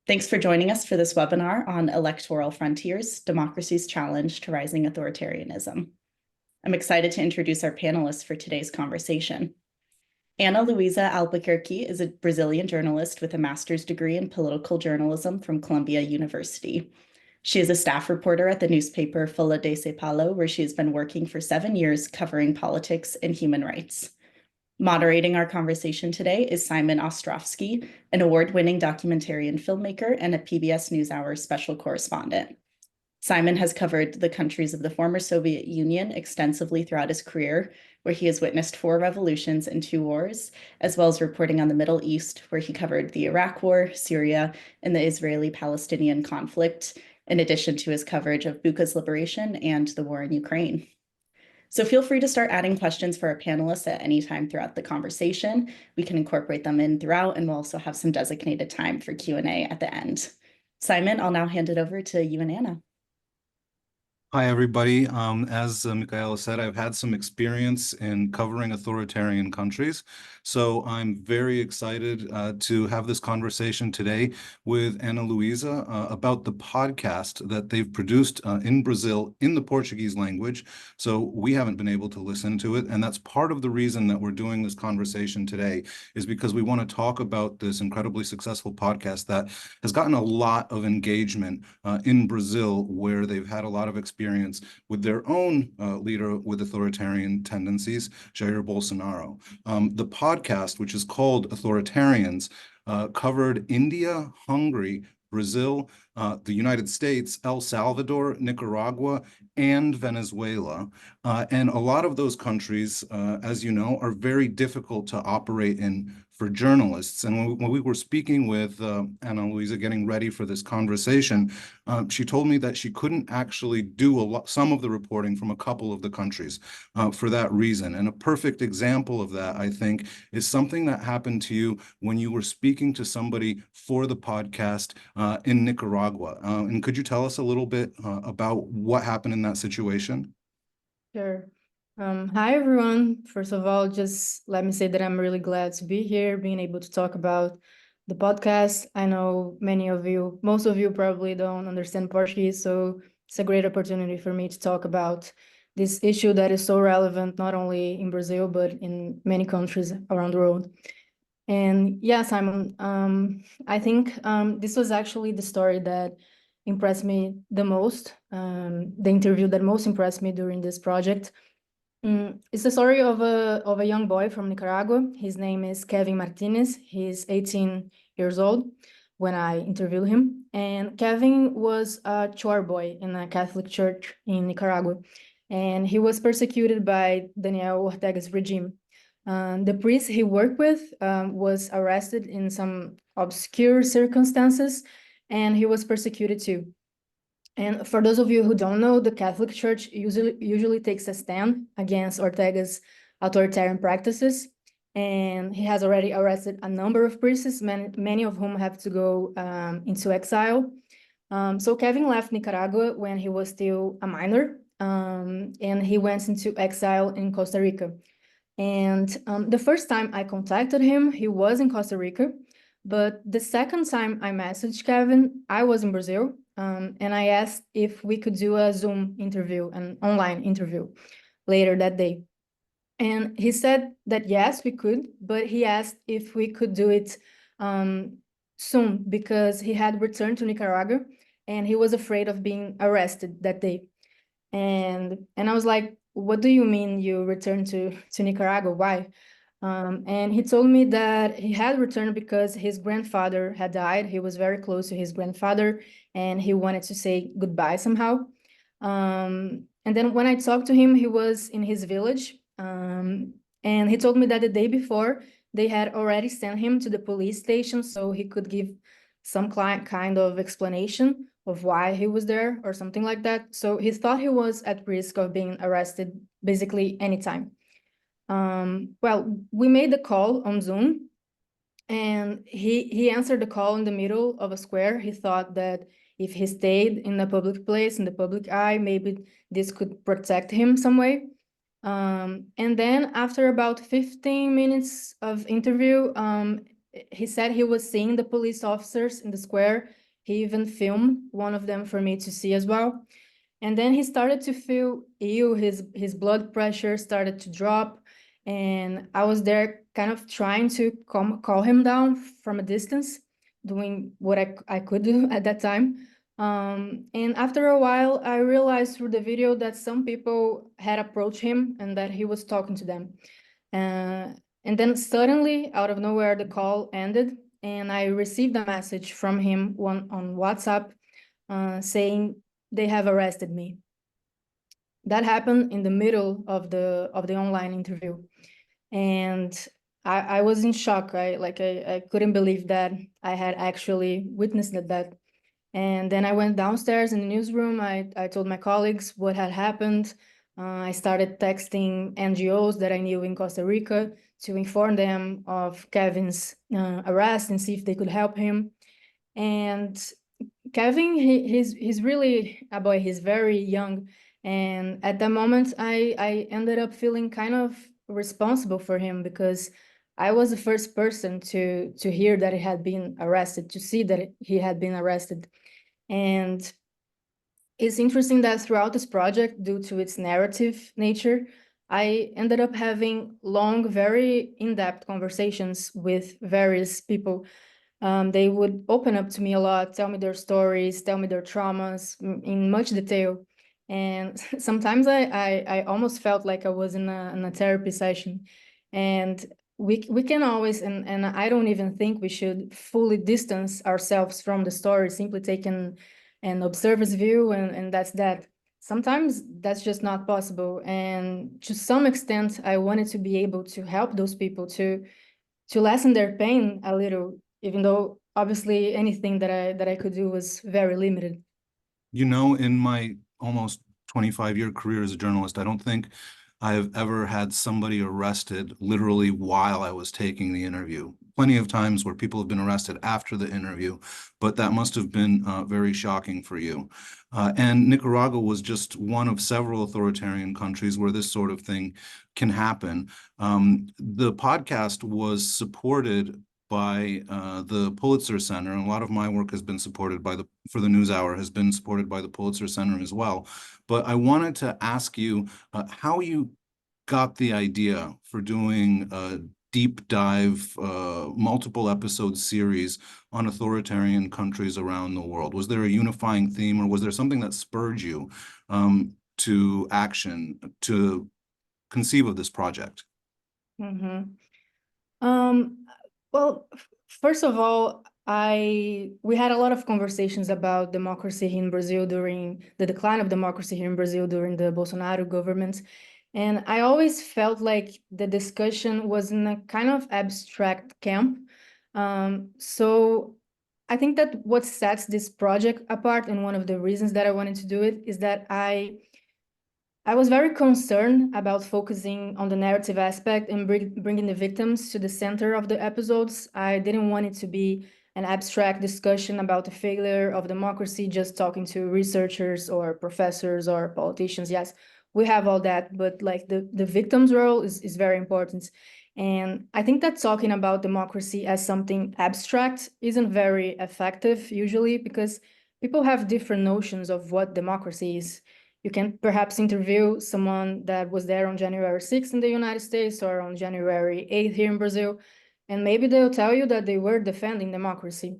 Thanks for joining us for this webinar on Electoral Frontiers, Democracy's Challenge to Rising Authoritarianism. I'm excited to introduce our panelists for today's conversation. Ana Luiza Albuquerque is a Brazilian journalist with a master's degree in political journalism from Columbia University. She is a staff reporter at the newspaper Folha de S.Paulo, where she has been working for 7 years covering politics and human rights. Moderating our conversation today is Simon Ostrovsky, an award-winning documentarian filmmaker and a PBS NewsHour special correspondent. Simon has covered the countries of the former Soviet Union extensively throughout his career, where he has witnessed 4 revolutions and 2 wars, as well as reporting on the Middle East, where he covered the Iraq War, Syria, and the Israeli-Palestinian conflict, in addition to his coverage of Bucha's liberation and the war in Ukraine. So feel free to start adding questions for our panelists at any time throughout the conversation. We can incorporate them in throughout, and we'll also have some designated time for Q&A at the end. Simon, I'll now hand it over to you and Anna. Hi, everybody. As Michaela said, I've had some experience in covering authoritarian countries, so I'm very excited to have this conversation today with Ana Luiza about the podcast that they've produced in Brazil in the Portuguese language. So we haven't been able to listen to it, and that's part of the reason that we're doing this conversation today, is because we want to talk about this incredibly successful podcast that has gotten a lot of engagement in Brazil, where they've had a lot of experience with their own leader with authoritarian tendencies, Jair Bolsonaro. The podcast, which is called Authoritarians, covered India, Hungary, Brazil, the United States, El Salvador, Nicaragua, and Venezuela. And a lot of those countries, as you know, are very difficult to operate in for journalists. And when we were speaking with Ana Luiza, getting ready for this conversation, she told me that she couldn't actually do some of the reporting from a couple of the countries for that reason. And a perfect example of that, I think, is something that happened to you when you were speaking to somebody for the podcast in Nicaragua. And could you tell us a little bit about what happened in that situation? Sure. Hi, everyone. First of all, just let me say that I'm really glad to be here, being able to talk about the podcast. I know most of you probably don't understand Portuguese, so it's a great opportunity for me to talk about this issue that is so relevant, not only in Brazil, but in many countries around the world. And yeah, Simon, I think this was actually the story that impressed me the most, the interview that most impressed me during this project. It's the story of a young boy from Nicaragua. His name is Kevin Martinez. He's 18 years old when I interviewed him. And Kevin was a choir boy in a Catholic church in Nicaragua. And he was persecuted by Daniel Ortega's regime. The priest he worked with was arrested in some obscure circumstances, and he was persecuted too. And for those of you who don't know, the Catholic Church usually takes a stand against Ortega's authoritarian practices. And he has already arrested a number of priests, many of whom have to go into exile. So Kevin left Nicaragua when he was still a minor, and he went into exile in Costa Rica. And the first time I contacted him, he was in Costa Rica. But the second time I messaged Kevin, I was in Brazil. And I asked if we could do a Zoom interview, an online interview later that day. And he said that yes, we could, but he asked if we could do it soon because he had returned to Nicaragua and he was afraid of being arrested that day. And I was like, what do you mean you returned to Nicaragua? Why? And he told me that he had returned because his grandfather had died. He was very close to his grandfather, and he wanted to say goodbye somehow. And then when I talked to him, he was in his village. And he told me that the day before, they had already sent him to the police station so he could give some kind of explanation of why he was there or something like that. So he thought he was at risk of being arrested basically anytime. Well, we made the call on Zoom, and he answered the call in the middle of a square. He thought that if he stayed in a public place, in the public eye, maybe this could protect him some way. And then after about 15 minutes of interview, he said he was seeing the police officers in the square. He even filmed one of them for me to see as well. And then he started to feel ill. His blood pressure started to drop. And I was there kind of trying to calm him down from a distance, doing what I could do at that time. And after a while, I realized through the video that some people had approached him and that he was talking to them. And then suddenly, out of nowhere, the call ended, and I received a message from him on WhatsApp saying they have arrested me. That happened in the middle of the online interview, and I was in shock. I couldn't believe that I had actually witnessed that. And then I went downstairs in the newsroom. I told my colleagues what had happened. I started texting NGOs that I knew in Costa Rica to inform them of Kevin's arrest and see if they could help him. And Kevin, he's really a boy. He's very young. And at that moment, I ended up feeling kind of responsible for him because I was the first person to hear that he had been arrested, to see that he had been arrested. And it's interesting that throughout this project, due to its narrative nature, I ended up having long, very in-depth conversations with various people. They would open up to me a lot, tell me their stories, tell me their traumas in much detail. And sometimes I almost felt like I was in a therapy session. And we can always, and I don't even think we should fully distance ourselves from the story, simply take an observer's view, and that's that. Sometimes that's just not possible. And to some extent, I wanted to be able to help those people to lessen their pain a little, even though obviously anything that I could do was very limited. You know, in my almost 25-year career as a journalist, I don't think I have ever had somebody arrested literally while I was taking the interview. Plenty of times where people have been arrested after the interview, but that must have been very shocking for you. And Nicaragua was just one of several authoritarian countries where this sort of thing can happen. The podcast was supported by the Pulitzer Center, and a lot of my work has been supported by for the NewsHour has been supported by the Pulitzer Center as well. But I wanted to ask you how you got the idea for doing a deep dive, multiple episode series on authoritarian countries around the world. Was there a unifying theme, or was there something that spurred you to action, to conceive of this project? Mm-hmm. Well, first of all, we had a lot of conversations about democracy here in Brazil during the decline of democracy here in Brazil during the Bolsonaro government. And I always felt like the discussion was in a kind of abstract camp. So I think that what sets this project apart, and one of the reasons that I wanted to do it, is that I was very concerned about focusing on the narrative aspect and bringing the victims to the center of the episodes. I didn't want it to be an abstract discussion about the failure of democracy, just talking to researchers or professors or politicians. Yes, we have all that, but like the victim's role is very important. And I think that talking about democracy as something abstract isn't very effective usually, because people have different notions of what democracy is. You can perhaps interview someone that was there on January 6th in the United States or on January 8th here in Brazil, and maybe they'll tell you that they were defending democracy.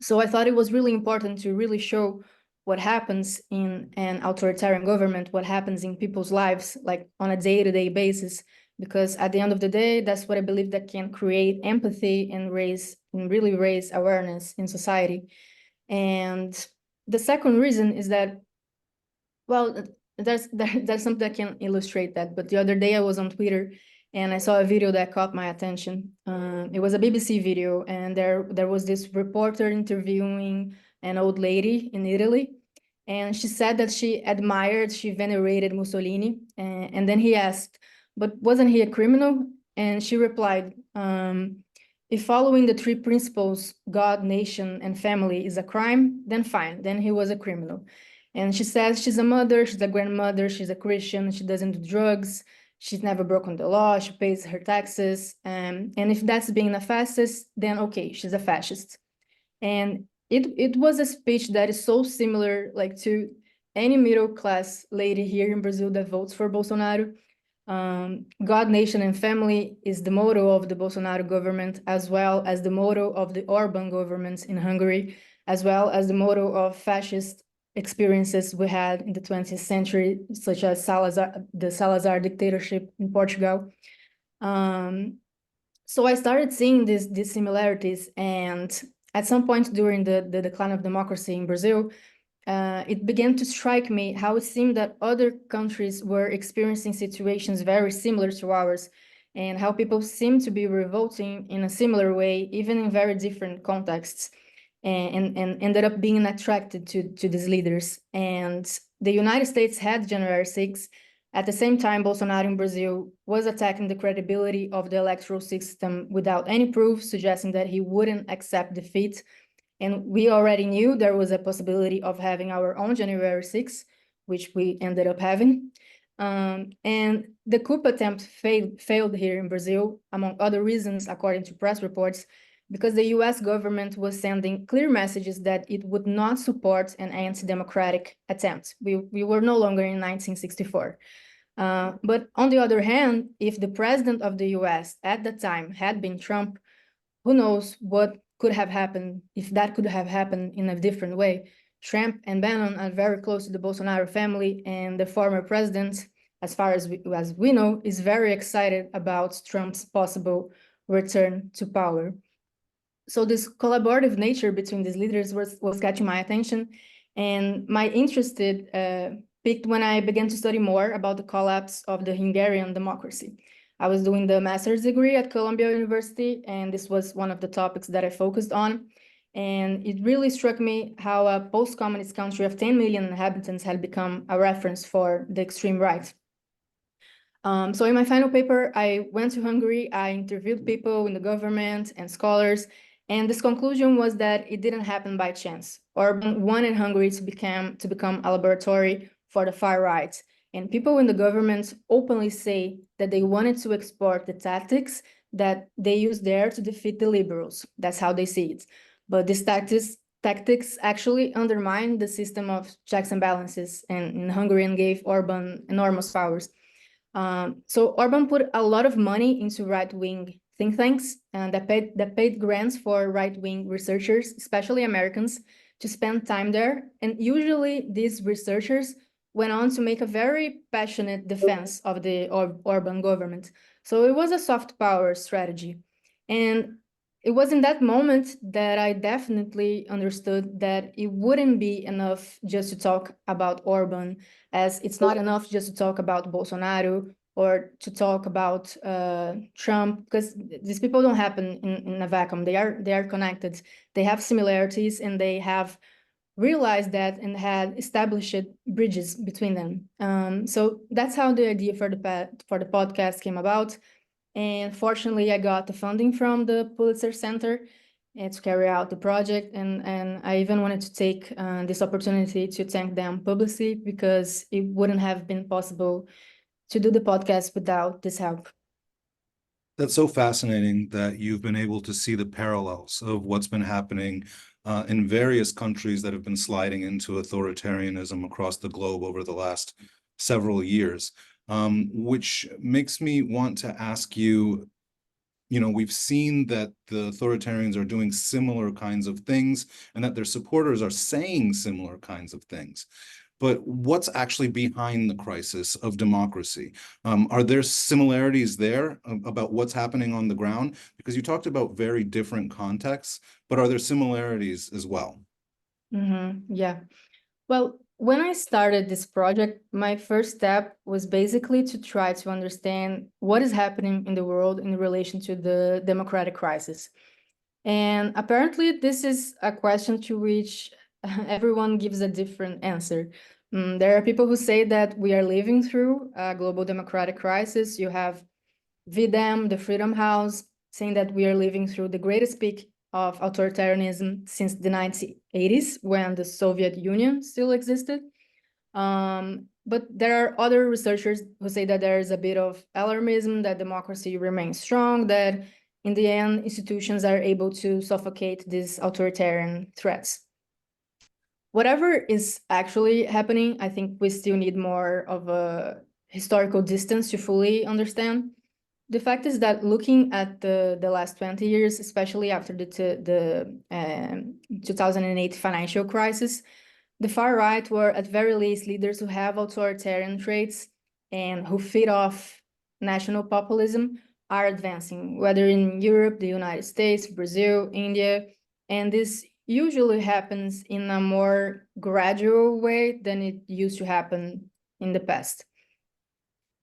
So I thought it was really important to really show what happens in an authoritarian government, what happens in people's lives, like on a day-to-day basis, because at the end of the day, that's what I believe that can create empathy and really raise awareness in society. And the second reason is that, well, there's something that can illustrate that. But the other day I was on Twitter and I saw a video that caught my attention. It was a BBC video, and there was this reporter interviewing an old lady in Italy, and she said that she venerated Mussolini, and then he asked, but wasn't he a criminal? And she replied, if following the three principles, God, nation, and family, is a crime, then fine, then he was a criminal. And she says she's a mother, she's a grandmother, she's a Christian, she doesn't do drugs, she's never broken the law, she pays her taxes, and if that's being a fascist, then okay, she's a fascist. And it was a speech that is so similar, like, to any middle-class lady here in Brazil that votes for Bolsonaro. God, nation, and family is the motto of the Bolsonaro government, as well as the motto of the Orban government in Hungary, as well as the motto of fascist experiences we had in the 20th century, such as the Salazar dictatorship in Portugal. So I started seeing these similarities, and at some point during the decline of democracy in Brazil, it began to strike me how it seemed that other countries were experiencing situations very similar to ours, and how people seemed to be revolting in a similar way, even in very different contexts, and ended up being attracted to these leaders. And the United States had January 6th. At the same time, Bolsonaro in Brazil was attacking the credibility of the electoral system without any proof, suggesting that he wouldn't accept defeat. And we already knew there was a possibility of having our own January 6th, which we ended up having. And the coup attempt failed here in Brazil, among other reasons, according to press reports, because the US government was sending clear messages that it would not support an anti-democratic attempt. We were no longer in 1964. But on the other hand, if the president of the US at the time had been Trump, who knows what could have happened if that could have happened in a different way. Trump and Bannon are very close to the Bolsonaro family, and the former president, as far as we know, is very excited about Trump's possible return to power. So this collaborative nature between these leaders was catching my attention, and my interest peaked when I began to study more about the collapse of the Hungarian democracy. I was doing the master's degree at Columbia University, and this was one of the topics that I focused on. And it really struck me how a post-communist country of 10 million inhabitants had become a reference for the extreme right. So in my final paper, I went to Hungary, I interviewed people in the government and scholars, and this conclusion was that it didn't happen by chance. Orban wanted Hungary to become a laboratory for the far right. And people in the government openly say that they wanted to export the tactics that they used there to defeat the liberals. That's how they see it. But these tactics actually undermine the system of checks and balances, and in Hungary and gave Orban enormous powers. So Orban put a lot of money into right-wing think tanks that paid grants for right-wing researchers, especially Americans, to spend time there. And usually these researchers went on to make a very passionate defense of the Orban government. So it was a soft power strategy. And it was in that moment that I definitely understood that it wouldn't be enough just to talk about Orban, as it's not enough just to talk about Bolsonaro or to talk about Trump, because these people don't happen in a vacuum. They are connected. They have similarities, and they have realized that and had established bridges between them. So that's how the idea for the podcast came about. And fortunately, I got the funding from the Pulitzer Center to carry out the project. And I even wanted to take this opportunity to thank them publicly, because it wouldn't have been possible to do the podcast without this help. That's so fascinating that you've been able to see the parallels of what's been happening in various countries that have been sliding into authoritarianism across the globe over the last several years. Which makes me want to ask you, we've seen that the authoritarians are doing similar kinds of things and that their supporters are saying similar kinds of things. But what's actually behind the crisis of democracy? Are there similarities there about what's happening on the ground? Because you talked about very different contexts, but are there similarities as well? Yeah. Well, when I started this project, my first step was basically to try to understand what is happening in the world in relation to the democratic crisis. And apparently, this is a question to which everyone gives a different answer. There are people who say that we are living through a global democratic crisis. You have VDEM, the Freedom House, saying that we are living through the greatest peak of authoritarianism since the 1980s, when the Soviet Union still existed. But there are other researchers who say that there is a bit of alarmism, that democracy remains strong, that in the end, institutions are able to suffocate these authoritarian threats. Whatever is actually happening, I think we still need more of a historical distance to fully understand. The fact is that looking at the last 20 years, especially after the 2008 financial crisis, the far right were at very least leaders who have authoritarian traits and who feed off national populism are advancing, whether in Europe, the United States, Brazil, India, and this usually happens in a more gradual way than it used to happen in the past.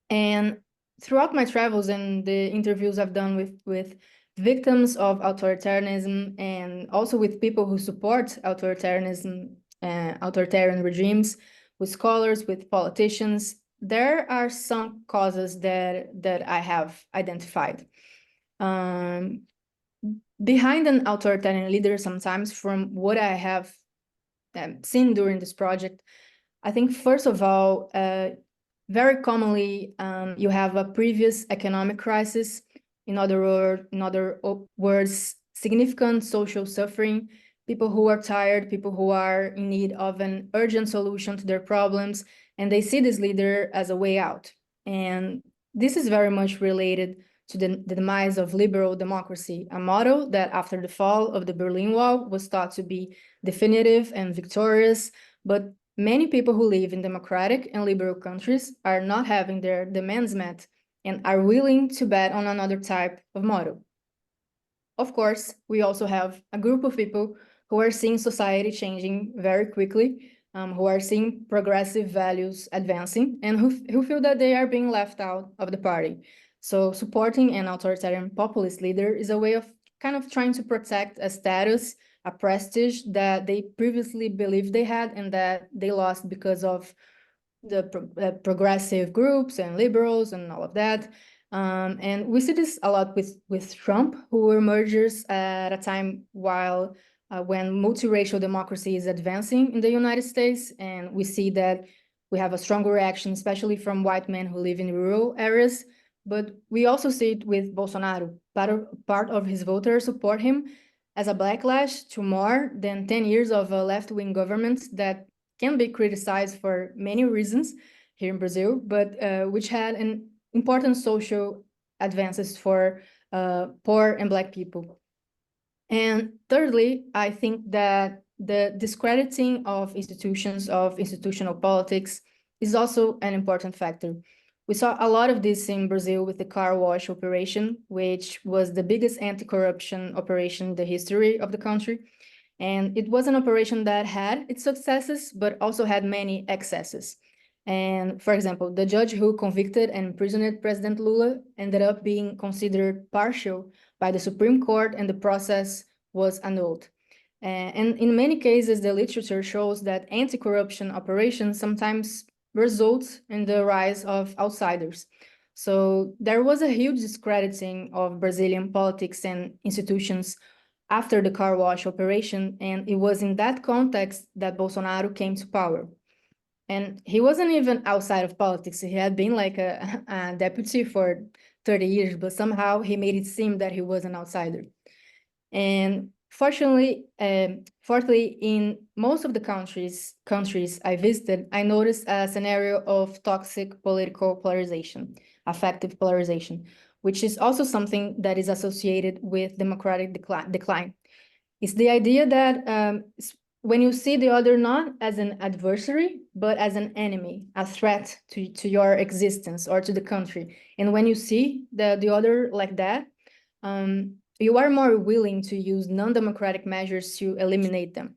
And throughout my travels and the interviews I've done with victims of authoritarianism and also with people who support authoritarianism, authoritarian regimes, with scholars, with politicians, there are some causes that I have identified. Behind an authoritarian leader, sometimes from what I have seen during this project, I think first of all, very commonly, you have a previous economic crisis. In other words, significant social suffering, people who are tired, people who are in need of an urgent solution to their problems, and they see this leader as a way out. And this is very much related to the demise of liberal democracy, a model that after the fall of the Berlin Wall was thought to be definitive and victorious, but many people who live in democratic and liberal countries are not having their demands met and are willing to bet on another type of model. Of course, we also have a group of people who are seeing society changing very quickly, who are seeing progressive values advancing, and who feel that they are being left out of the party. So supporting an authoritarian populist leader is a way of kind of trying to protect a status, a prestige that they previously believed they had and that they lost because of the progressive groups and liberals and all of that. And we see this a lot with Trump, who emerges at a time while when multiracial democracy is advancing in the United States. And we see that we have a stronger reaction, especially from white men who live in rural areas. But we also see it with Bolsonaro. Part of his voters support him as a backlash to more than 10 years of a left-wing government that can be criticized for many reasons here in Brazil, but which had an important social advances for poor and Black people. And thirdly, I think that the discrediting of institutions, of institutional politics, is also an important factor. We saw a lot of this in Brazil with the car wash operation, which was the biggest anti-corruption operation in the history of the country. And it was an operation that had its successes, but also had many excesses. And for example, the judge who convicted and imprisoned President Lula ended up being considered partial by the Supreme Court, and the process was annulled. And in many cases, the literature shows that anti-corruption operations sometimes result in the rise of outsiders. So there was a huge discrediting of Brazilian politics and institutions after the car wash operation, and it was in that context that Bolsonaro came to power. And he wasn't even outside of politics. He had been like a deputy for 30 years, but somehow he made it seem that he was an outsider. And fortunately, fourthly, in most of the countries I visited, I noticed a scenario of toxic political polarization, affective polarization, which is also something that is associated with democratic decline. It's the idea that when you see the other not as an adversary, but as an enemy, a threat to your existence or to the country. And when you see the other like that, you are more willing to use non-democratic measures to eliminate them.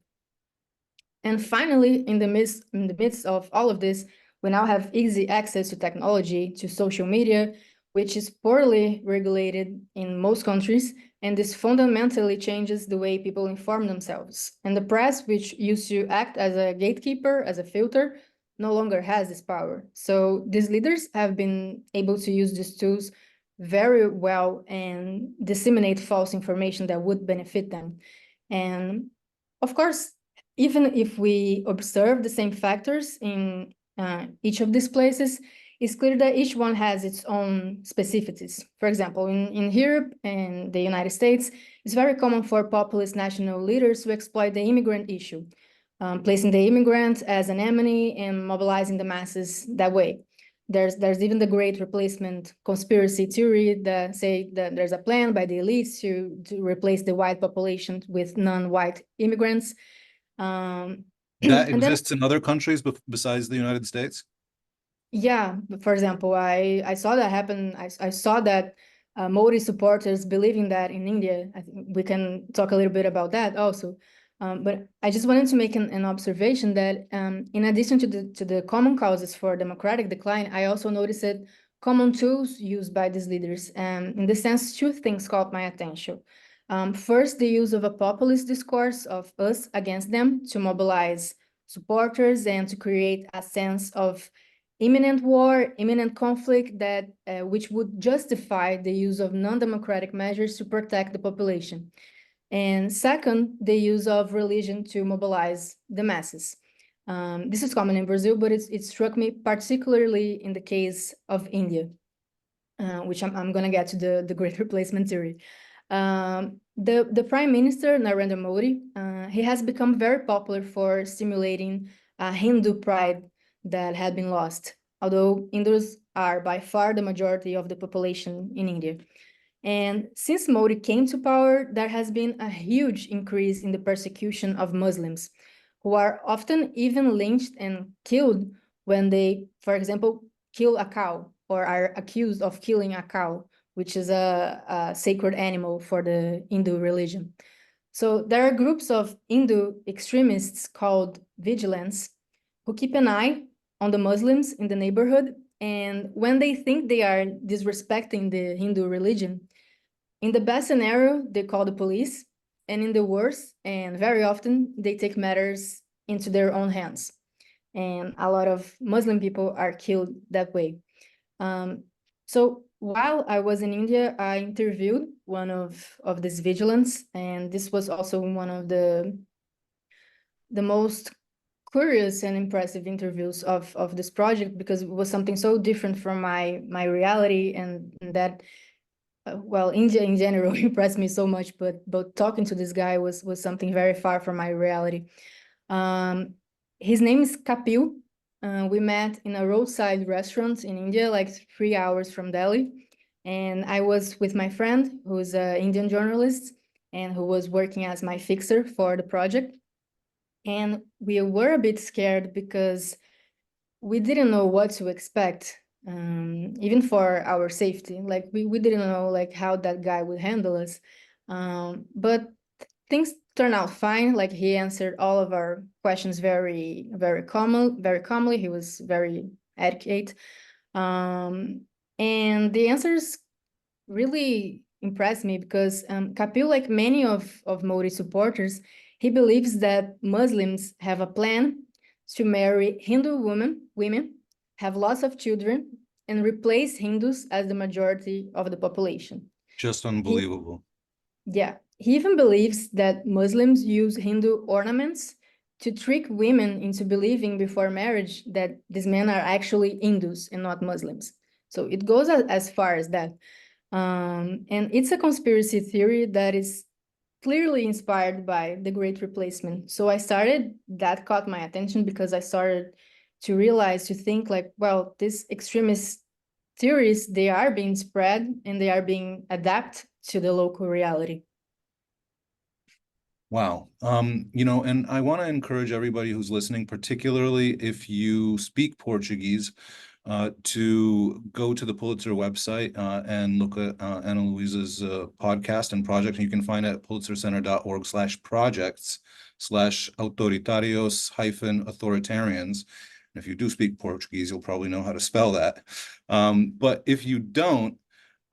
And finally, in the midst of all of this, we now have easy access to technology, to social media, which is poorly regulated in most countries, and this fundamentally changes the way people inform themselves. And the press, which used to act as a gatekeeper, as a filter, no longer has this power. So these leaders have been able to use these tools very well and disseminate false information that would benefit them. And of course, even if we observe the same factors in each of these places, it's clear that each one has its own specificities. For example, in Europe and the United States, it's very common for populist national leaders to exploit the immigrant issue, placing the immigrant as an enemy and mobilizing the masses that way. There's even the great replacement conspiracy theory that say that there's a plan by the elites to replace the white population with non-white immigrants. That exists in other countries besides the United States? Yeah, for example, I saw that happen. I saw that Modi supporters believing that in India. I think we can talk a little bit about that also. But I just wanted to make an observation that in addition to the common causes for democratic decline, I also noticed that common tools used by these leaders. In this sense, two things caught my attention. First, the use of a populist discourse of us against them to mobilize supporters and to create a sense of imminent war, imminent conflict that which would justify the use of non-democratic measures to protect the population. And second, the use of religion to mobilize the masses. This is common in Brazil, but it struck me particularly in the case of India, which I'm going to get to the Great Replacement theory. The Prime Minister, Narendra Modi, he has become very popular for stimulating Hindu pride that had been lost, although Hindus are by far the majority of the population in India. And since Modi came to power, there has been a huge increase in the persecution of Muslims, who are often even lynched and killed when they, for example, kill a cow or are accused of killing a cow, which is a sacred animal for the Hindu religion. So there are groups of Hindu extremists called vigilantes who keep an eye on the Muslims in the neighborhood. And when they think they are disrespecting the Hindu religion, in the best scenario, they call the police. And in the worst, and very often, they take matters into their own hands. And a lot of Muslim people are killed that way. So while I was in India, I interviewed one of these vigilantes, and this was also one of the most curious and impressive interviews of this project, because it was something so different from my reality, and that well, India in general impressed me so much, but talking to this guy was something very far from my reality. His name is Kapil. We met in a roadside restaurant in India, like 3 hours from Delhi. And I was with my friend, who's an Indian journalist, and who was working as my fixer for the project. And we were a bit scared because we didn't know what to expect, even for our safety. Like we didn't know like how that guy would handle us. But things turned out fine. Like he answered all of our questions very calmly. He was very educated. And the answers really impressed me because Kapil, like many of Modi's supporters, he believes that Muslims have a plan to marry Hindu women, have lots of children, and replace Hindus as the majority of the population. Just unbelievable. He even believes that Muslims use Hindu ornaments to trick women into believing before marriage that these men are actually Hindus and not Muslims. So it goes as far as that. And it's a conspiracy theory that is clearly inspired by the Great Replacement. So that caught my attention because I started to realize, to think like, well, these extremist theories, they are being spread and they are being adapted to the local reality. Wow. And I want to encourage everybody who's listening, particularly if you speak Portuguese, to go to the Pulitzer website and look at Ana Luiza's podcast and project. And you can find it at pulitzercenter.org/projects/Autoritários-authoritarians. And if you do speak Portuguese, you'll probably know how to spell that. But if you don't,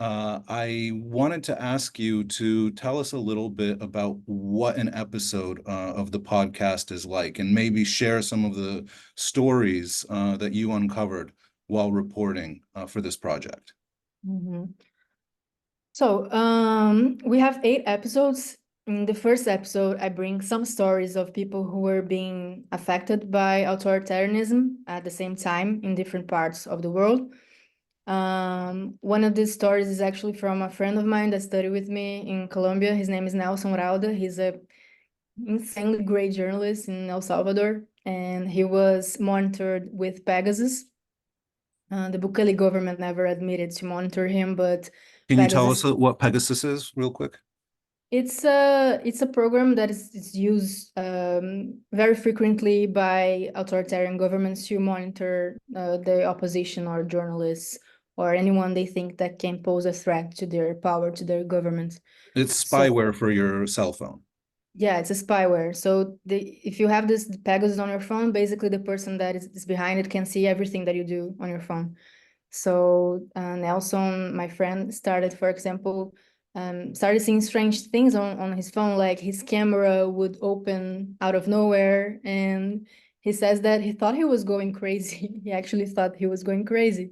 I wanted to ask you to tell us a little bit about what an episode of the podcast is like, and maybe share some of the stories that you uncovered while reporting for this project. Mm-hmm. So we have 8 episodes. in the first episode, I bring some stories of people who were being affected by authoritarianism at the same time in different parts of the world. One of these stories is actually from a friend of mine that studied with me in Colombia. His name is Nelson Rauda. He's a insanely great journalist in El Salvador, and he was monitored with Pegasus. The Bukele government never admitted to monitor him, but Can you tell Pegasus, us what Pegasus is real quick? it's a program that is used very frequently by authoritarian governments to monitor the opposition or journalists or anyone they think that can pose a threat to their power, to their government. It's So spyware for your cell phone. yeah, it's a spyware. So if you have this Pegasus on your phone, basically the person that is behind it can see everything that you do on your phone. So Nelson, my friend, started, for example, started seeing strange things on his phone, like his camera would open out of nowhere. And he says that he thought he was going crazy. He actually thought he was going crazy.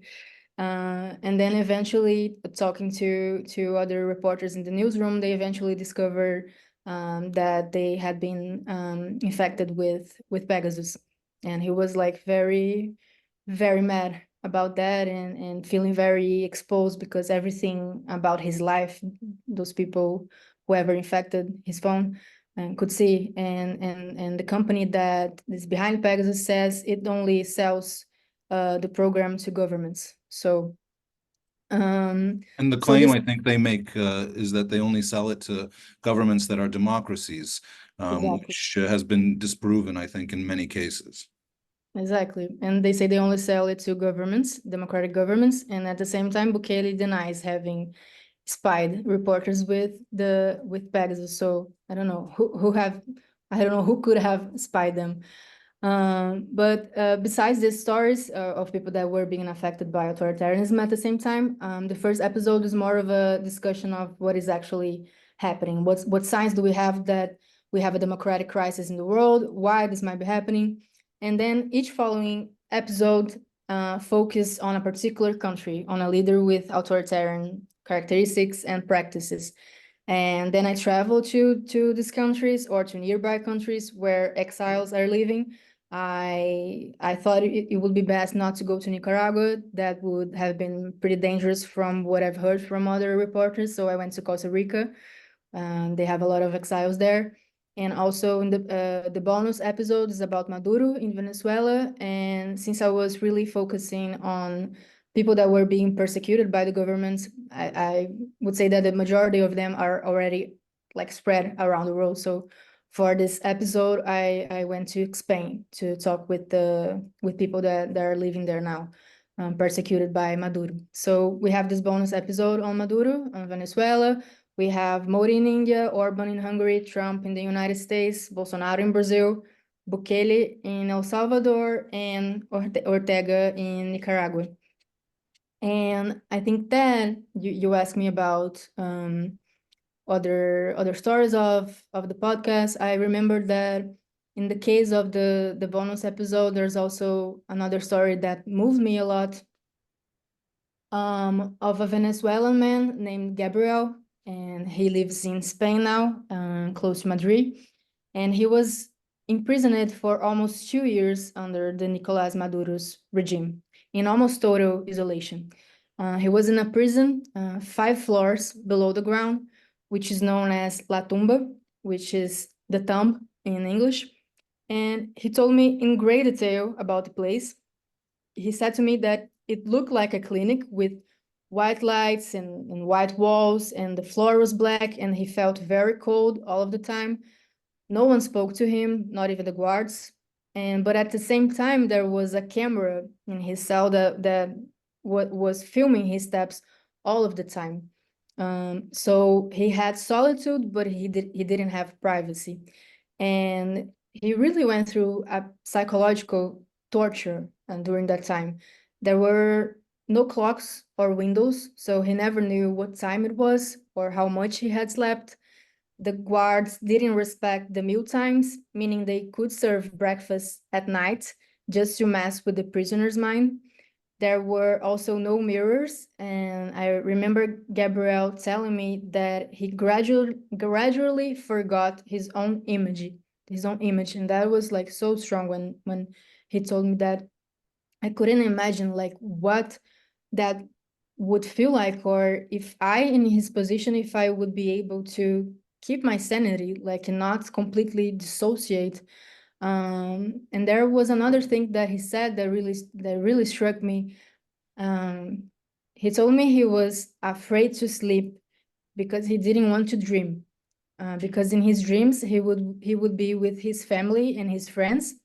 And then eventually, talking to other reporters in the newsroom, they eventually discovered that they had been infected with Pegasus. And he was like very, very mad about that and feeling very exposed because everything about his life, those people, whoever infected his phone, could see. And the company that is behind Pegasus says it only sells the program to governments. So And the so claim this I think they make is that they only sell it to governments that are democracies, exactly. which has been disproven, I think, in many cases. Exactly. And they say they only sell it to governments, democratic governments, and at the same time, Bukele denies having spied reporters with Pegasus. So I don't know I don't know who could have spied them. But besides these stories of people that were being affected by authoritarianism at the same time, the first episode is more of a discussion of what is actually happening. What signs do we have that we have a democratic crisis in the world? Why this might be happening? And then each following episode focus on a particular country, on a leader with authoritarian characteristics and practices. And then I travel to these countries or to nearby countries where exiles are living. I thought it would be best not to go to Nicaragua. That would have been pretty dangerous from what I've heard from other reporters. So I went to Costa Rica. They have a lot of exiles there. And also in the bonus episode is about Maduro in Venezuela. And since I was really focusing on people that were being persecuted by the government, I would say that the majority of them are already like spread around the world. So for this episode, I went to Spain to talk with people that are living there now, persecuted by Maduro. So we have this bonus episode on Maduro, on Venezuela. We have Modi in India, Orban in Hungary, Trump in the United States, Bolsonaro in Brazil, Bukele in El Salvador, and Ortega in Nicaragua. And I think that you asked me about other stories of the podcast. I remember that in the case of the bonus episode, there's also another story that moved me a lot, of a Venezuelan man named Gabriel, and he lives in Spain now, close to Madrid. And he was imprisoned for almost 2 years under the Nicolás Maduro's regime in almost total isolation. He was in a prison 5 floors below the ground, which is known as La Tumba, which is the tomb in English. And he told me in great detail about the place. He said to me that it looked like a clinic with white lights and white walls, and the floor was black, and he felt very cold all of the time. No one spoke to him, not even the guards. But at the same time, there was a camera in his cell that was filming his steps all of the time. So he had solitude, but he didn't have privacy. And he really went through a psychological torture during that time. There were no clocks or windows, so he never knew what time it was or how much he had slept. The guards didn't respect the meal times, meaning they could serve breakfast at night just to mess with the prisoner's mind. there were also no mirrors. And I remember Gabriel telling me that he gradually forgot his own image. And that was like so strong when he told me that. I couldn't imagine like what that would feel like, or if I in his position, if I would be able to keep my sanity, like not completely dissociate. And there was another thing that he said that really struck me. He told me he was afraid to sleep because he didn't want to dream. Because in his dreams he would be with his family and his friends,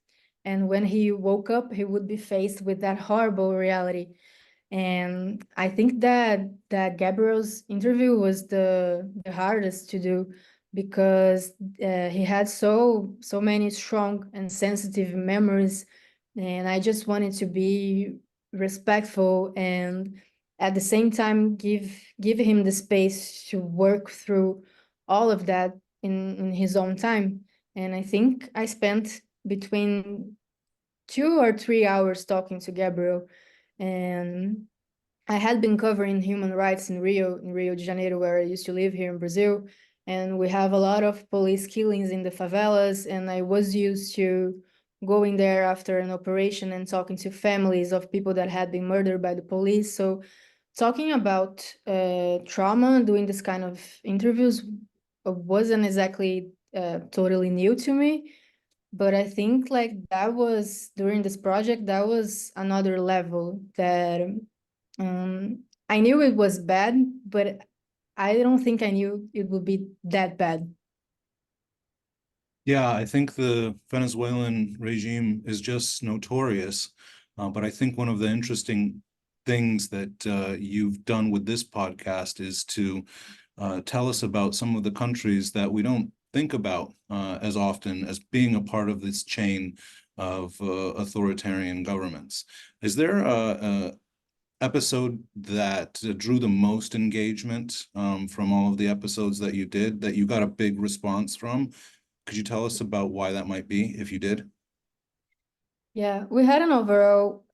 and when he woke up he would be faced with that horrible reality. And I think that Gabriel's interview was the hardest to do, because he had so many strong and sensitive memories, and I just wanted to be respectful and at the same time give him the space to work through all of that in his own time. And I think I spent between 2 or 3 hours talking to Gabriel. And I had been covering human rights in Rio de Janeiro, where I used to live here in Brazil. And we have a lot of police killings in the favelas. And I was used to going there after an operation and talking to families of people that had been murdered by the police. So talking about trauma, doing this kind of interviews wasn't exactly totally new to me. But I think like that was during this project, that was another level that I knew it was bad, but I don't think I knew it would be that bad. Yeah, I think the Venezuelan regime is just notorious. But I think one of the interesting things that you've done with this podcast is to tell us about some of the countries that we don't think about as often as being a part of this chain of authoritarian governments. Is there a episode that drew the most engagement from all of the episodes that you did, that you got a big response from? Could you tell us about why that might be, if you did? Yeah, we had an overall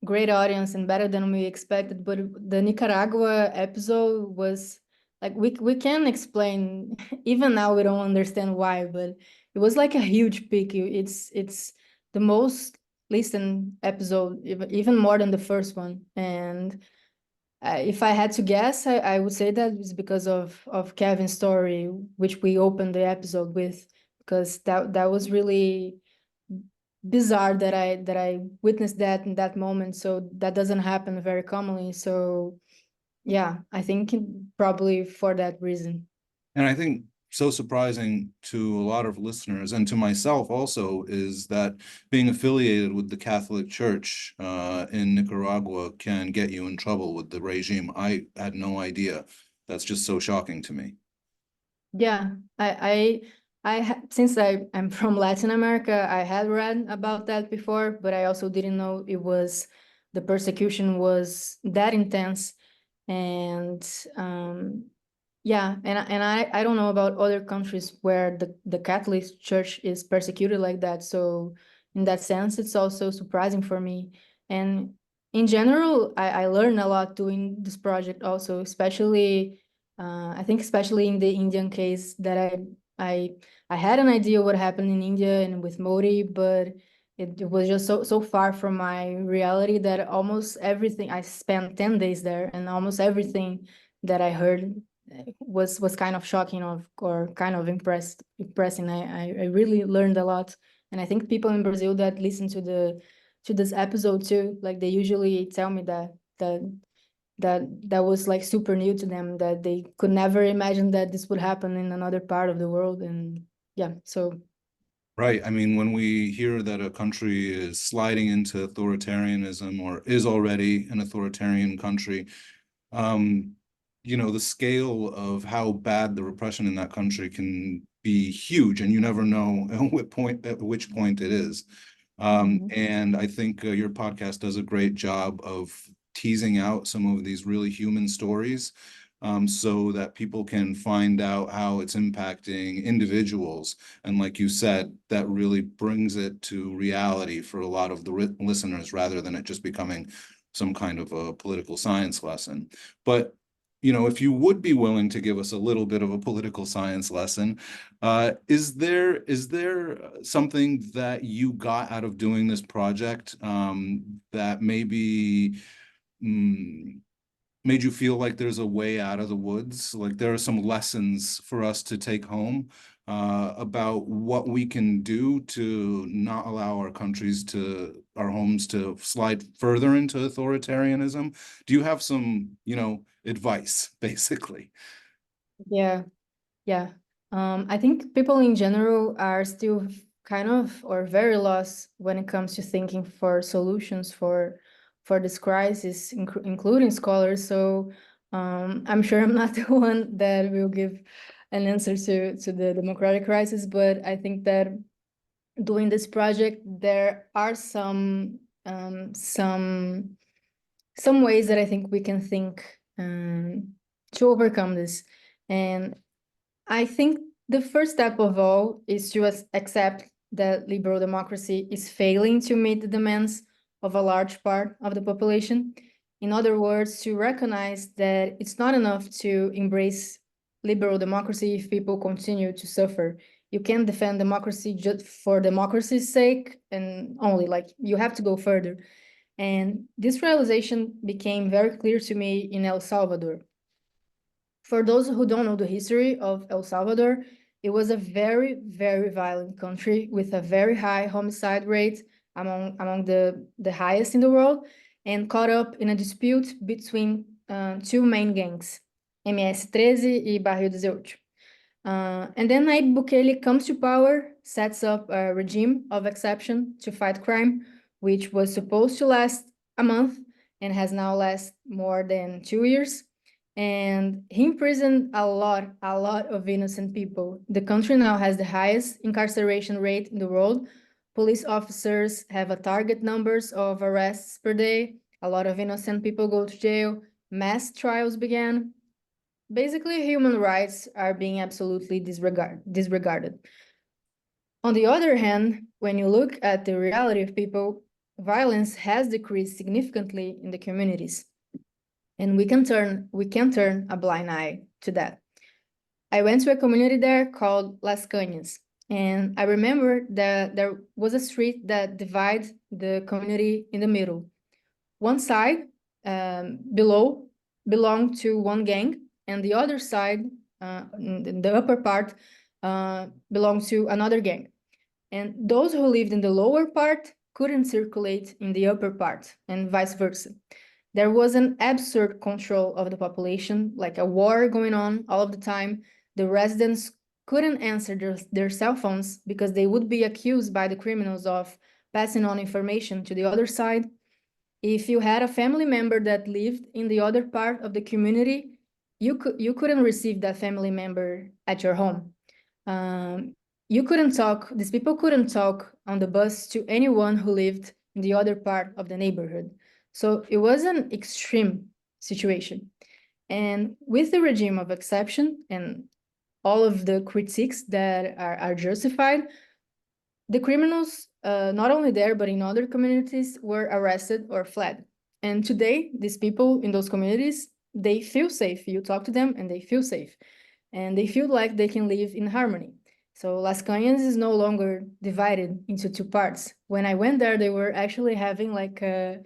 great audience and better than we expected, but the Nicaragua episode was like we can explain even now we don't understand why, but it was like a huge peak. It's the most listened episode, even more than the first one. And if I had to guess, I would say that it's because of Kevin's story, which we opened the episode with, because that was really bizarre that I witnessed that in that moment. So that doesn't happen very commonly. So yeah, I think probably for that reason. And I think so surprising to a lot of listeners and to myself also is that being affiliated with the Catholic Church in Nicaragua can get you in trouble with the regime. I had no idea. That's just so shocking to me. Yeah, since I'm from Latin America, I had read about that before, but I also didn't know the persecution was that intense. And yeah, and I don't know about other countries where the Catholic Church is persecuted like that. So in that sense, it's also surprising for me. And in general, I learned a lot doing this project also, especially I think especially in the Indian case that I I had an idea what happened in India and with Modi, but it was just so far from my reality that almost everything I spent 10 days there, and almost everything that I heard was kind of shocking or kind of impressing. I really learned a lot. And I think people in Brazil that listen to this episode too, like they usually tell me that was like super new to them, that they could never imagine that this would happen in another part of the world. And yeah, so Right. I mean, when we hear that a country is sliding into authoritarianism or is already an authoritarian country, um, the scale of how bad the repression in that country can be huge, and you never know at which point it is. And I think your podcast does a great job of teasing out some of these really human stories, so that people can find out how it's impacting individuals. And like you said, that really brings it to reality for a lot of the listeners, rather than it just becoming some kind of a political science lesson. But if you would be willing to give us a little bit of a political science lesson, is there something that you got out of doing this project that maybe made you feel like there's a way out of the woods? Like there are some lessons for us to take home about what we can do to not allow our homes to slide further into authoritarianism? Do you have some, advice, basically? Yeah. I think people in general are still kind of or very lost when it comes to thinking for solutions for this crisis, including scholars. So I'm sure I'm not the one that will give an answer to the democratic crisis, but I think that doing this project, there are some ways that I think we can think to overcome this. And I think the first step of all is to accept that liberal democracy is failing to meet the demands of a large part of the population. In other words, to recognize that it's not enough to embrace liberal democracy if people continue to suffer. You can't defend democracy just for democracy's sake and only, like, you have to go further. And this realization became very clear to me in El Salvador. For those who don't know the history of El Salvador, it was a very, very violent country with a very high homicide rate, among the highest in the world, and caught up in a dispute between two main gangs, MS-13 y Barrio 18. And then Nayib Bukele comes to power, sets up a regime of exception to fight crime, which was supposed to last a month and has now lasted more than 2 years. And he imprisoned a lot of innocent people. The country now has the highest incarceration rate in the world. Police officers have a target numbers of arrests per day. A lot of innocent people go to jail. Mass trials began. Basically, human rights are being absolutely disregarded. On the other hand, when you look at the reality of people, violence has decreased significantly in the communities. And we can turn a blind eye to that. I went to a community there called Las Cañas, and I remember that there was a street that divides the community in the middle. One side below belonged to one gang, and the other side, the upper part, belonged to another gang. And those who lived in the lower part couldn't circulate in the upper part, and vice versa. There was an absurd control of the population, like a war going on all of the time. The residents couldn't answer their cell phones because they would be accused by the criminals of passing on information to the other side. If you had a family member that lived in the other part of the community, you couldn't receive that family member at your home. You couldn't talk, these people couldn't talk on the bus to anyone who lived in the other part of the neighborhood. So it was an extreme situation. And with the regime of exception and all of the critiques that are justified, the criminals, not only there, but in other communities, were arrested or fled. And today, these people in those communities, they feel safe. You talk to them and they feel safe. And they feel like they can live in harmony. So Las Cañas is no longer divided into two parts. When I went there, they were actually having like a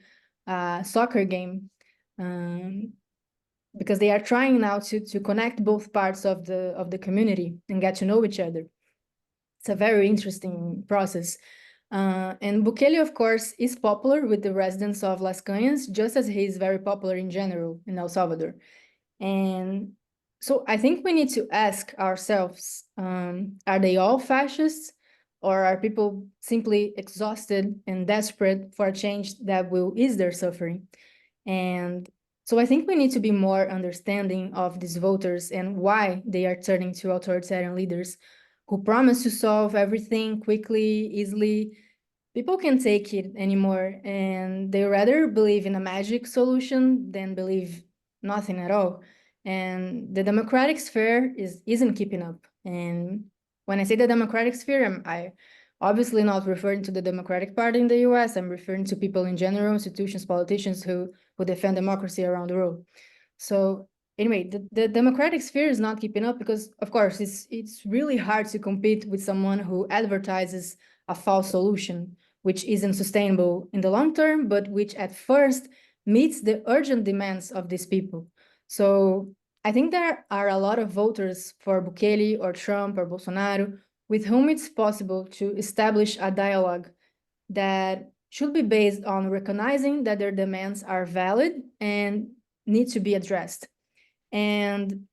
soccer game because they are trying now to connect both parts of the community and get to know each other. It's a very interesting process. And Bukele, of course, is popular with the residents of Las Cañas, just as he is very popular in general in El Salvador. And so I think we need to ask ourselves, are they all fascists, or are people simply exhausted and desperate for a change that will ease their suffering? And so I think we need to be more understanding of these voters and why they are turning to authoritarian leaders who promise to solve everything quickly, easily. People can't take it anymore, and they rather believe in a magic solution than believe nothing at all. And the democratic sphere isn't keeping up. And when I say the democratic sphere, obviously not referring to the Democratic Party in the US. I'm referring to people in general, institutions, politicians who defend democracy around the world. So anyway, the democratic sphere is not keeping up because, of course, it's really hard to compete with someone who advertises a false solution, which isn't sustainable in the long term, but which at first meets the urgent demands of these people. So I think there are a lot of voters for Bukele or Trump or Bolsonaro with whom it's possible to establish a dialogue that should be based on recognizing that their demands are valid and need to be addressed. And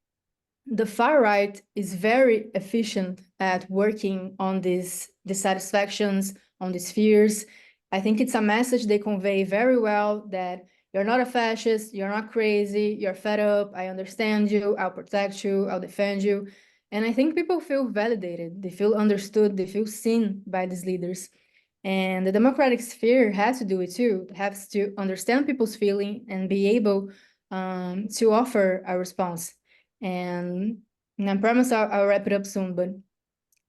the far right is very efficient at working on these dissatisfactions, on these fears. I think it's a message they convey very well, that you're not a fascist, you're not crazy, you're fed up, I understand you, I'll protect you, I'll defend you. And I think people feel validated, they feel understood, they feel seen by these leaders. And the democratic sphere has to do it too. It has to understand people's feeling and be able to offer a response. And I promise I'll wrap it up soon. But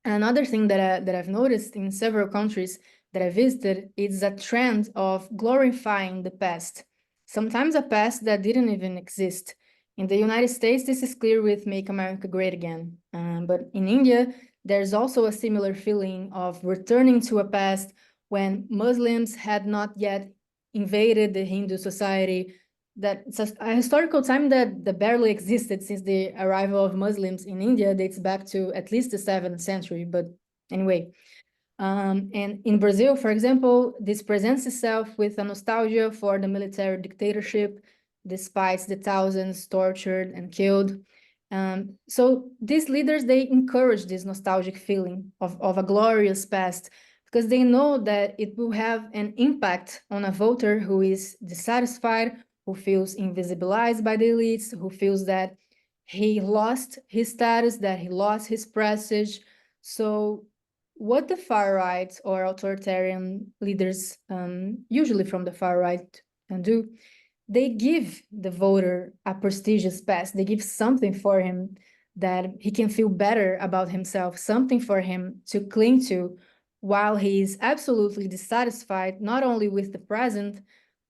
another thing that I've noticed in several countries that I visited is a trend of glorifying the past, sometimes a past that didn't even exist. In the United States, this is clear with Make America Great Again. But in India, there's also a similar feeling of returning to a past when Muslims had not yet invaded the Hindu society. That's a historical time that barely existed, since the arrival of Muslims in India dates back to at least the 7th century. But anyway, and in Brazil, for example, this presents itself with a nostalgia for the military dictatorship, despite the thousands tortured and killed. So these leaders, they encourage this nostalgic feeling of a glorious past, because they know that it will have an impact on a voter who is dissatisfied, who feels invisibilized by the elites, who feels that he lost his status, that he lost his prestige. So what the far right or authoritarian leaders, usually from the far right, do, they give the voter a prestigious past. They give something for him that he can feel better about himself, something for him to cling to while he is absolutely dissatisfied, not only with the present,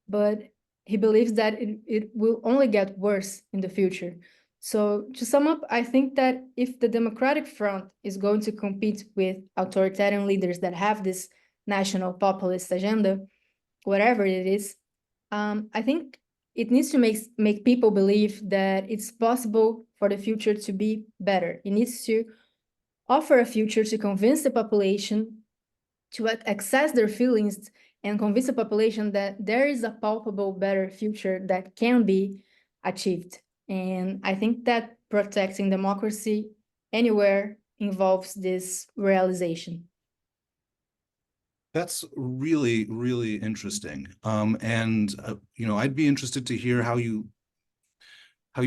but he believes that it will only get worse in the future. So to sum up, I think that if the Democratic Front is going to compete with authoritarian leaders that have this national populist agenda, whatever it is, I think it needs to make people believe that it's possible for the future to be better. It needs to offer a future to convince the population to access their feelings and convince the population that there is a palpable, better future that can be achieved. And I think that protecting democracy anywhere involves this realization. That's really, really interesting. I'd be interested to hear how you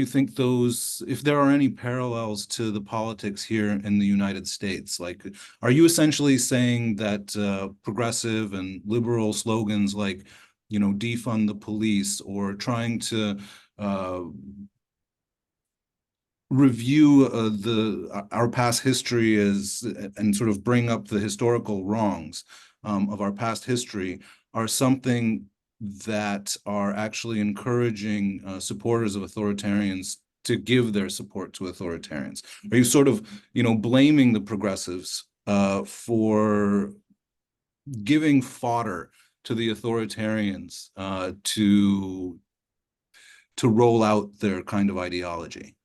think those, if there are any parallels to the politics here in the United States. Like, are you essentially saying that progressive and liberal slogans like, defund the police, or trying to review our past history and sort of bring up the historical wrongs of our past history, are something that are actually encouraging supporters of authoritarians to give their support to authoritarians? Are you sort of, blaming the progressives for giving fodder to the authoritarians to roll out their kind of ideology?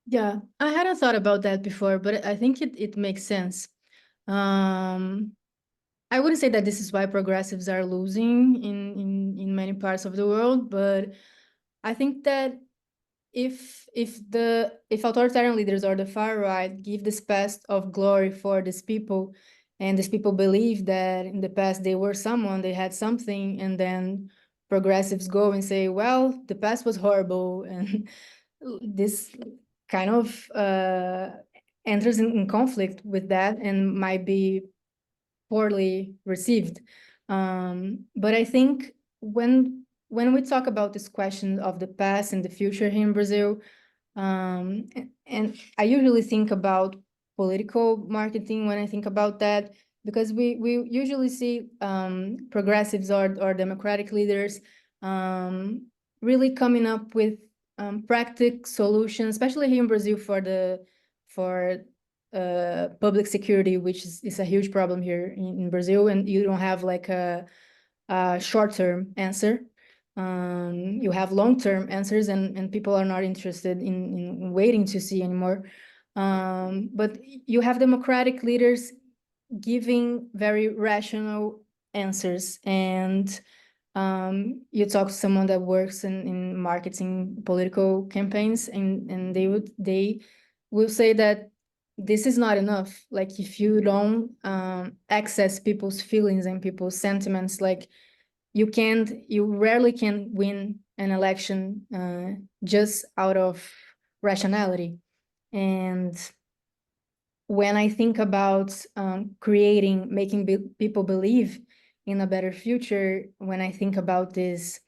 Yeah, I hadn't thought about that before, but I think it makes sense. I wouldn't say that this is why progressives are losing in many parts of the world, but I think that if authoritarian leaders or the far right give this past of glory for these people, and these people believe that in the past they were someone, they had something, and then progressives go and say, well, the past was horrible, and this kind of enters in conflict with that and might be poorly received. But I think when we talk about this question of the past and the future here in Brazil, and I usually think about political marketing when I think about that, because we usually see progressives or democratic leaders really coming up with practical solutions, especially here in Brazil for public security, which is a huge problem here in Brazil, and you don't have like a short-term answer. You have long-term answers, and people are not interested in waiting to see anymore. But you have democratic leaders giving very rational answers, and you talk to someone that works in marketing political campaigns, and they will say that this is not enough. Like, if you don't access people's feelings and people's sentiments, like you rarely can win an election just out of rationality. And when I think about making people believe in a better future, when I think about this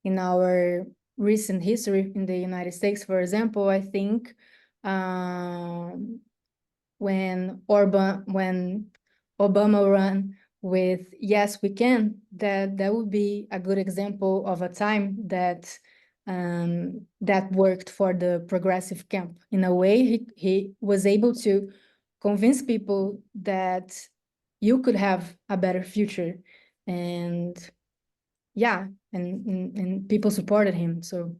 in our recent history in the United States, for example, I think when Obama ran with "Yes, we can," that would be a good example of a time that worked for the progressive camp. In a way, he was able to convince people that you could have a better future, and yeah, and people supported him. So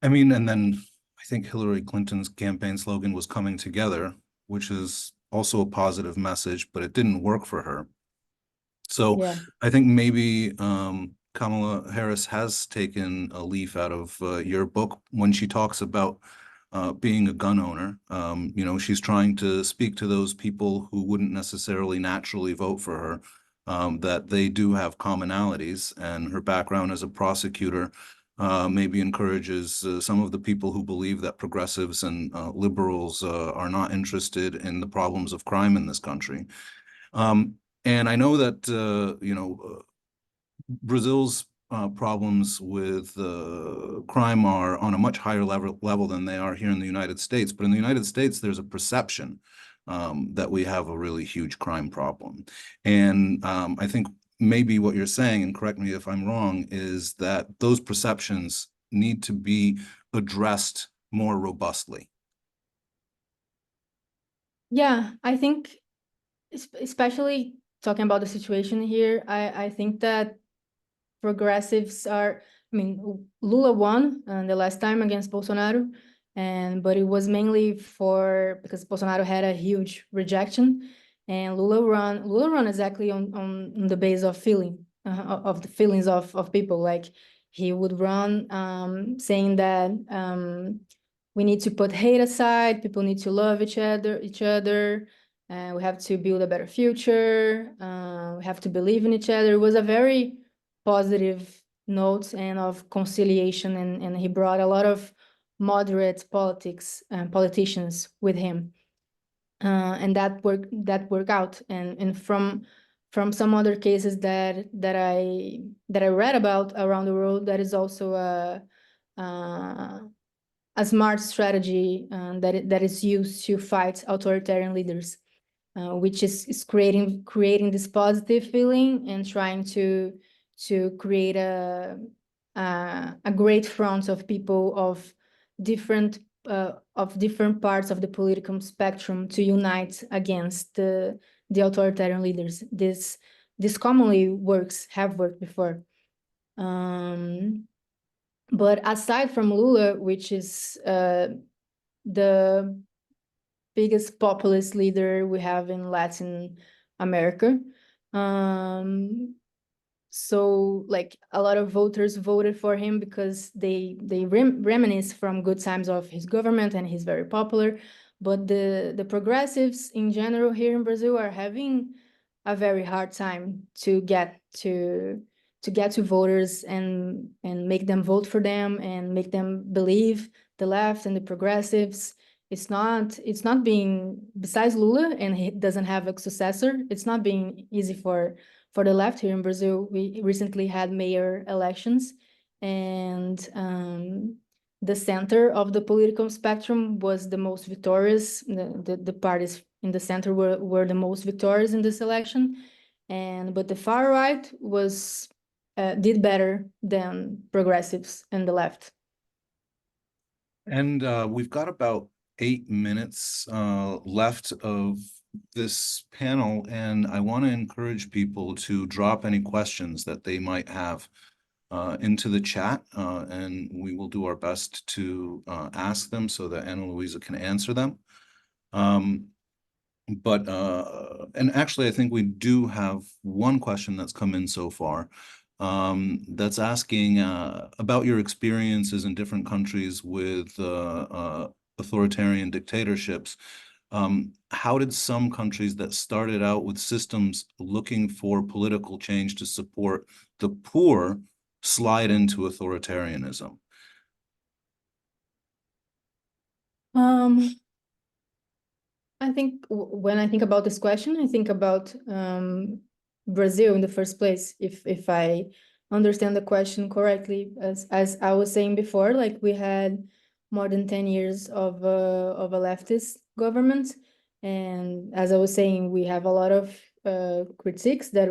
I mean, and then I think Hillary Clinton's campaign slogan was "coming together," which is also a positive message, but it didn't work for her. So yeah. I think maybe Kamala Harris has taken a leaf out of your book when she talks about being a gun owner. You know, she's trying to speak to those people who wouldn't necessarily naturally vote for her, that they do have commonalities, and her background as a prosecutor maybe encourages some of the people who believe that progressives and liberals are not interested in the problems of crime in this country. And I know that, you know, Brazil's problems with crime are on a much higher level than they are here in the United States. But in the United States, there's a perception that we have a really huge crime problem. And I think maybe what you're saying, and correct me if I'm wrong, is that those perceptions need to be addressed more robustly. Yeah, I think, especially talking about the situation here, I think that progressives are, I mean, Lula won the last time against Bolsonaro, but it was mainly because Bolsonaro had a huge rejection, and Lula run exactly on the base of of the feelings of people. Like, he would run saying that we need to put hate aside, people need to love each other, we have to build a better future, we have to believe in each other. It was a very positive note and of conciliation, and he brought a lot of moderate politicians with him, and that worked out. And from some other cases that I read about around the world, that is also a smart strategy that is used to fight authoritarian leaders, which is creating this positive feeling and trying to create a great front of people of different parts of the political spectrum to unite against the authoritarian leaders. This commonly have worked before. But aside from Lula, which is the biggest populist leader we have in Latin America, so like a lot of voters voted for him because they reminisce from good times of his government, and he's very popular. But the progressives in general here in Brazil are having a very hard time to get to voters and make them vote for them and make them believe the left and the progressives. It's not being, besides Lula, and he doesn't have a successor, it's not being easy for the left here in Brazil. We recently had mayor elections, and the center of the political spectrum was the most victorious. The parties in the center were the most victorious in this election, but the far right was did better than progressives and the left. And we've got about 8 minutes left of this panel, and I want to encourage people to drop any questions that they might have into the chat, and we will do our best to ask them so that Ana Luiza can answer them. And actually, I think we do have one question that's come in so far, that's asking about your experiences in different countries with authoritarian dictatorships. How did some countries that started out with systems looking for political change to support the poor slide into authoritarianism? I think when I think about this question, I think about Brazil in the first place. If I understand the question correctly, as I was saying before, like we had more than 10 years of a leftist government, and as I was saying, we have a lot of bad critiques that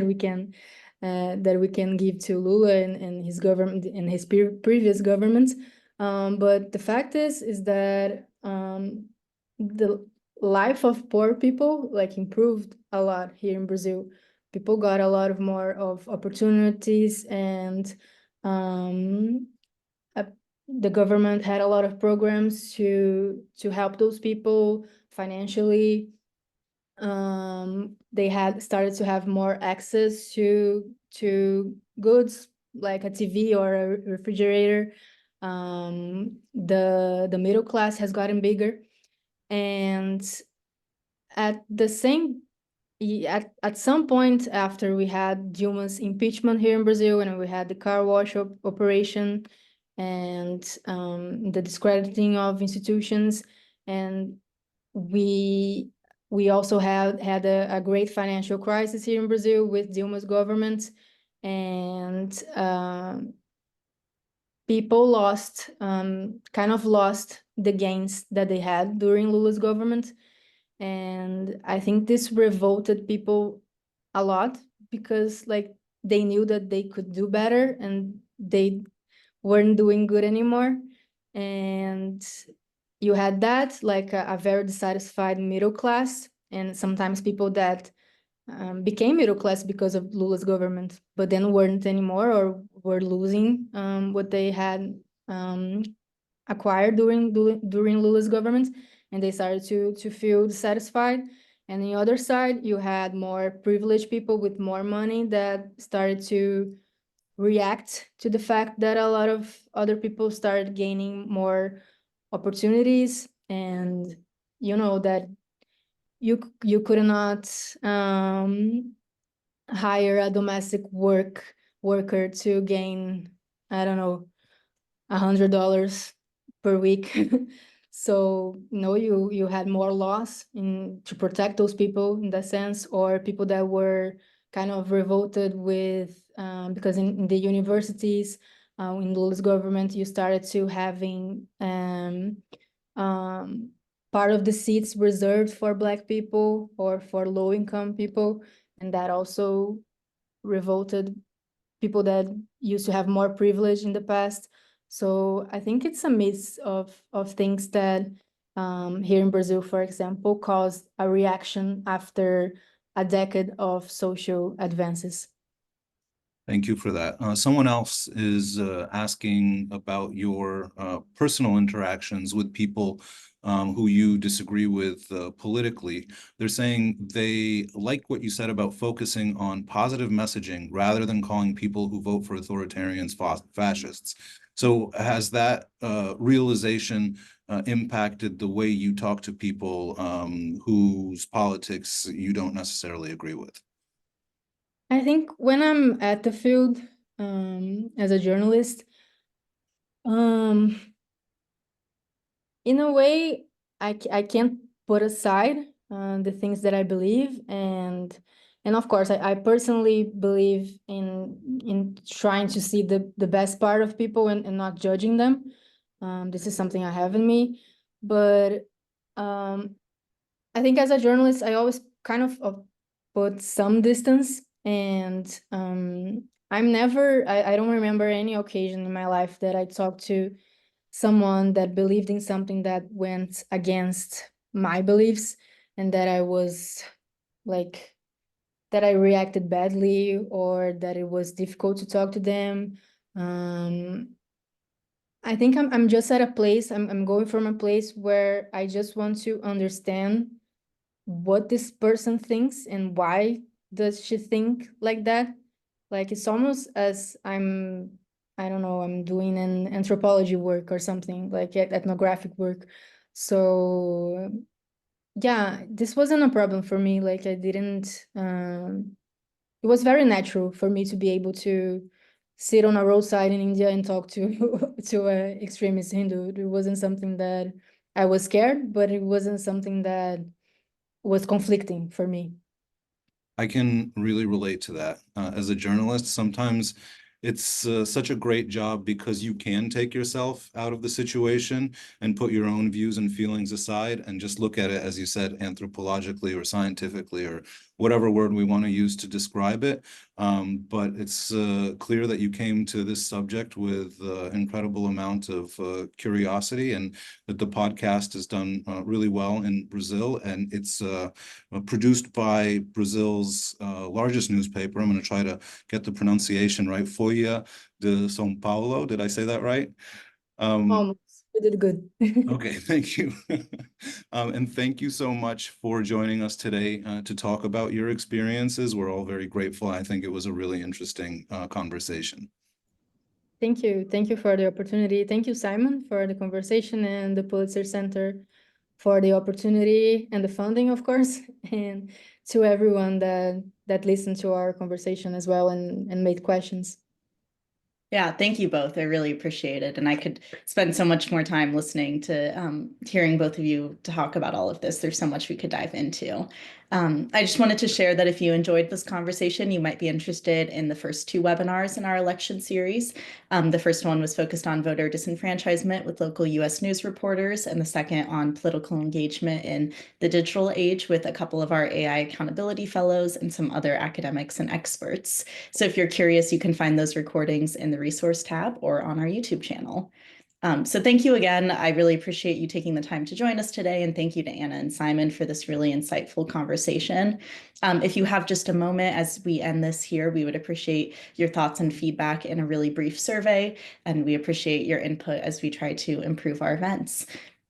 we can give to Lula and his government and his previous governments. But the fact is that the life of poor people like improved a lot here in Brazil. People got a lot of more of opportunities, and the government had a lot of programs to help those people financially. They had started to have more access to goods like a TV or a refrigerator. The middle class has gotten bigger, and at some point after we had Dilma's impeachment here in Brazil, and we had the car wash operation and the discrediting of institutions, and we also had a great financial crisis here in Brazil with Dilma's government, and people kind of lost the gains that they had during Lula's government. And I think this revolted people a lot, because like they knew that they could do better and they weren't doing good anymore. And you had that, like a very dissatisfied middle class, and sometimes people that became middle class because of Lula's government, but then weren't anymore, or were losing what they had acquired during Lula's government, and they started to feel dissatisfied. And on the other side, you had more privileged people with more money that started to react to the fact that a lot of other people started gaining more opportunities, and you know that you could not hire a domestic worker to gain, I don't know, $100 per week. So you had more laws to protect those people in that sense, or people that were kind of revolted with because in the universities, in Lula's government, you started to having part of the seats reserved for Black people or for low-income people, and that also revolted people that used to have more privilege in the past. So I think it's a mix of things that here in Brazil, for example, caused a reaction after a decade of social advances. Thank you for that. Someone else is asking about your personal interactions with people who you disagree with politically. They're saying they like what you said about focusing on positive messaging rather than calling people who vote for authoritarians fascists. So has that realization impacted the way you talk to people whose politics you don't necessarily agree with? I think when I'm at the field as a journalist, in a way, I can't put aside the things that I believe, and And of course, I personally believe in trying to see the best part of people and not judging them. This is something I have in me. But I think as a journalist, I always kind of put some distance, and I don't remember any occasion in my life that I talked to someone that believed in something that went against my beliefs, and that I was like, that I reacted badly, or that it was difficult to talk to them. I think I'm just at a place, I'm going from a place where I just want to understand what this person thinks and why does she think like that. Like, it's almost as I don't know, I'm doing an anthropology work or something, like ethnographic work. So yeah, this wasn't a problem for me. Like, I didn't it was very natural for me to be able to sit on a roadside in India and talk to to a extremist Hindu. It wasn't something that I was scared, but it wasn't something that was conflicting for me. I can really relate to that. As a journalist, sometimes it's such a great job because you can take yourself out of the situation and put your own views and feelings aside and just look at it, as you said, anthropologically or scientifically or whatever word we want to use to describe it. But it's clear that you came to this subject with incredible amount of curiosity, and that the podcast has done really well in Brazil, and it's produced by Brazil's largest newspaper. I'm going to try to get the pronunciation right. Folha de S.Paulo. Did I say that right? Almost. You did good. Okay, thank you. And thank you so much for joining us today to talk about your experiences. We're all very grateful. I think it was a really interesting conversation. Thank you. Thank you for the opportunity. Thank you, Simon, for the conversation, and the Pulitzer Center for the opportunity and the funding, of course, and to everyone that listened to our conversation as well and made questions. Yeah, thank you both. I really appreciate it. And I could spend so much more time listening to hearing both of you talk about all of this. There's so much we could dive into. I just wanted to share that if you enjoyed this conversation, you might be interested in the first two webinars in our election series. The first one was focused on voter disenfranchisement with local U.S. news reporters, and the second on political engagement in the digital age with a couple of our AI accountability fellows and some other academics and experts. So if you're curious, you can find those recordings in the resource tab or on our YouTube channel. So thank you again. I really appreciate you taking the time to join us today. And thank you to Ana and Simon for this really insightful conversation. If you have just a moment as we end this here, we would appreciate your thoughts and feedback in a really brief survey. And we appreciate your input as we try to improve our events.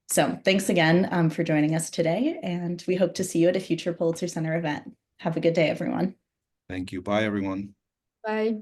So thanks again for joining us today. And we hope to see you at a future Pulitzer Center event. Have a good day, everyone. Thank you. Bye, everyone. Bye.